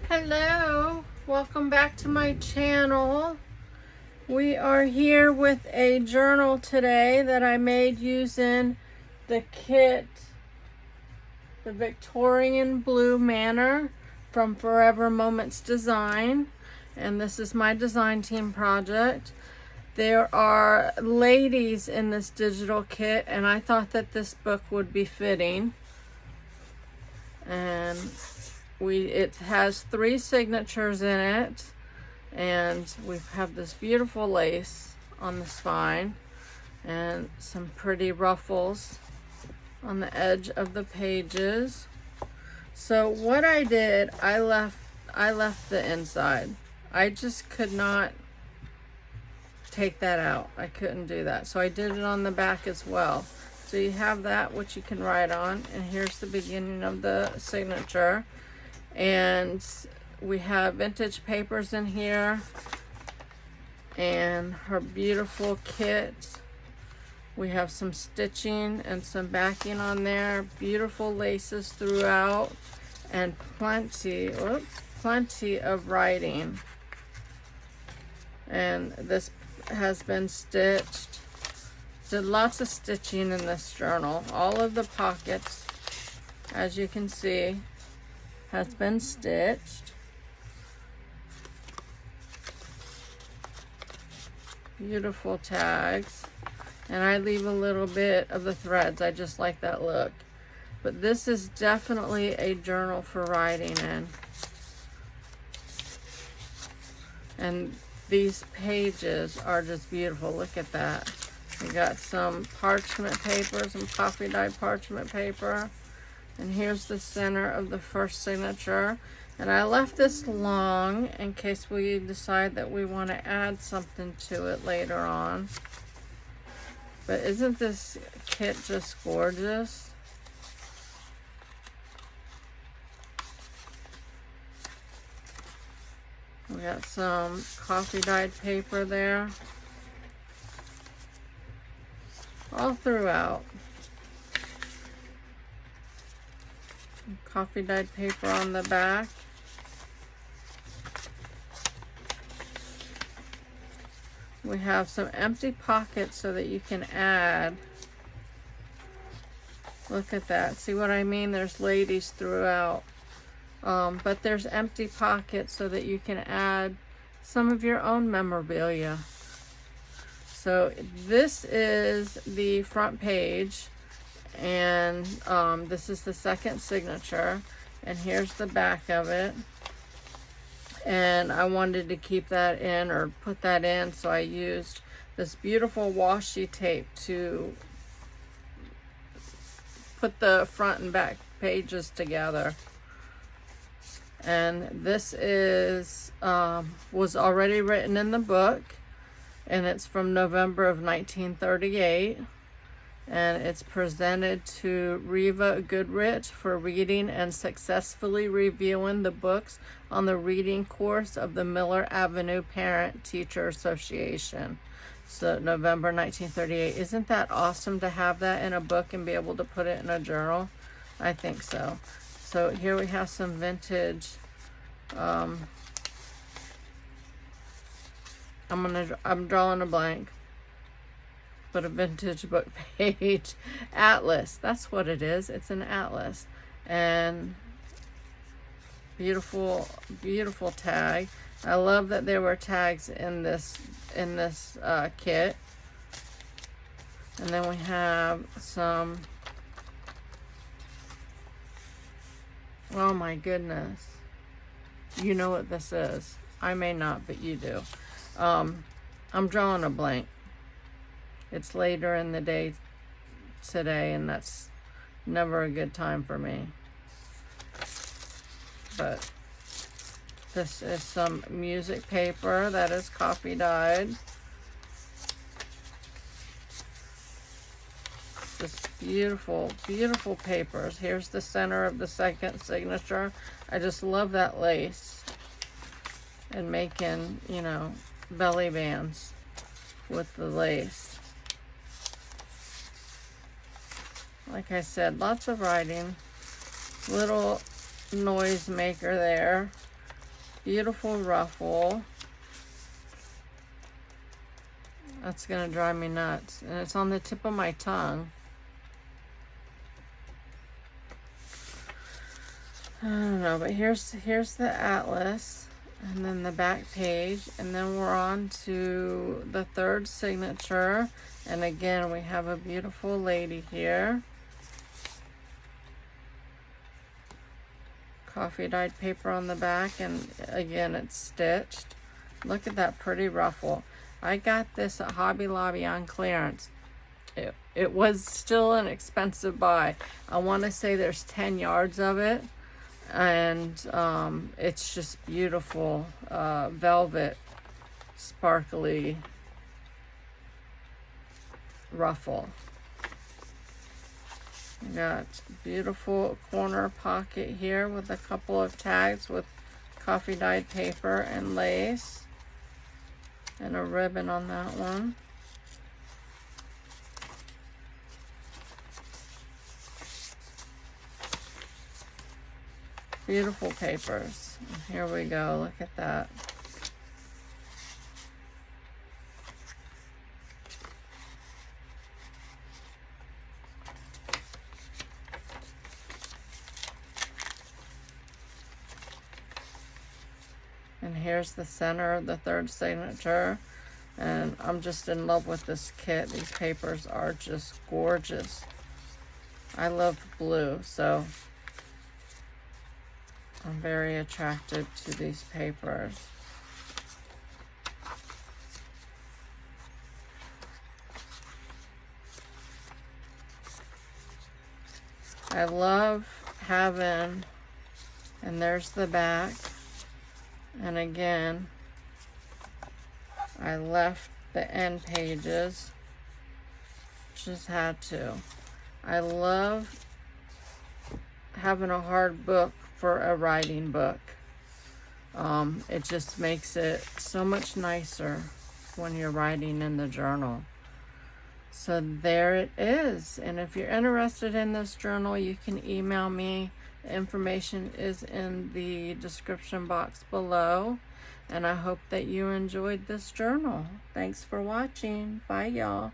Hello, welcome back to my channel. We are here with a journal today that I made using the kit, the Victorian Bleu Manor from Forever Moments Design. And this is my design team project. There are ladies in this digital kit, and I thought that this book would be fitting. And it has 3 signatures in it, and we have this beautiful lace on the spine and some pretty ruffles on the edge of the pages. So what I did, I left the inside. I just could not take that out. I couldn't do that. So I did it on the back as well. So you have that, which you can write on, and here's the beginning of the signature. And we have vintage papers in here, and her beautiful kit. We have some stitching and some backing on there, beautiful laces throughout, and plenty of writing. And this has been stitched. Did lots of stitching in this journal. All of the pockets, as you can see, has been stitched. Beautiful tags. And I leave a little bit of the threads. I just like that look. But this is definitely a journal for writing in. And these pages are just beautiful. Look at that. We got some parchment paper, some coffee dyed parchment paper. And here's the center of the first signature. And I left this long in case we decide that we want to add something to it later on. But isn't this kit just gorgeous? We got some coffee dyed paper there. All throughout. Coffee dyed paper on the back. We have some empty pockets so that you can add. Look at that. See what I mean? There's ladies throughout. But there's empty pockets so that you can add some of your own memorabilia. So this is the front page. And this is the second signature, and here's the back of it. And I wanted to keep that in, or put that in, so I used this beautiful washi tape to put the front and back pages together. And this is was already written in the book, and it's from November of 1938. And it's presented to Reva Goodrich for reading and successfully reviewing the books on the reading course of the Miller Avenue Parent Teacher Association. So November 1938. Isn't that awesome to have that in a book and be able to put it in a journal? I think so. So here we have some vintage. I'm drawing a blank. But a vintage book page. Atlas, that's what it is. It's an atlas. And beautiful, beautiful tag. I love that there were tags in this kit. And then we have some, oh my goodness. You know what this is. I may not, but you do. I'm drawing a blank. It's later in the day today, and that's never a good time for me. But this is some music paper that is coffee dyed. Just beautiful, beautiful papers. Here's the center of the second signature. I just love that lace. And making, you know, belly bands with the lace. Like I said, lots of writing. Little noise maker there. beautiful ruffle. That's gonna drive me nuts. And it's on the tip of my tongue. I don't know, but here's the atlas, and then the back page, and then we're on to the third signature. And again, we have a beautiful lady here. Coffee dyed paper on the back, and again, it's stitched. Look at that pretty ruffle. I got this at Hobby Lobby on clearance. It was still an expensive buy. I want to say there's 10 yards of it, and it's just beautiful velvet sparkly ruffle. We got beautiful corner pocket here with a couple of tags with coffee dyed paper and lace, and a ribbon on that one. Beautiful papers. Here we go. Look at that. And here's the center of the third signature. And I'm just in love with this kit. These papers are just gorgeous. I love blue, so I'm very attracted to these papers. I love having, and there's the back. And again, I left the end pages, just had to. I love having a hard book for a writing book. It just makes it so much nicer when you're writing in the journal. So there it is. And if you're interested in this journal, you can email me. The information is in the description box below. And I hope that you enjoyed this journal. Thanks for watching. Bye, y'all.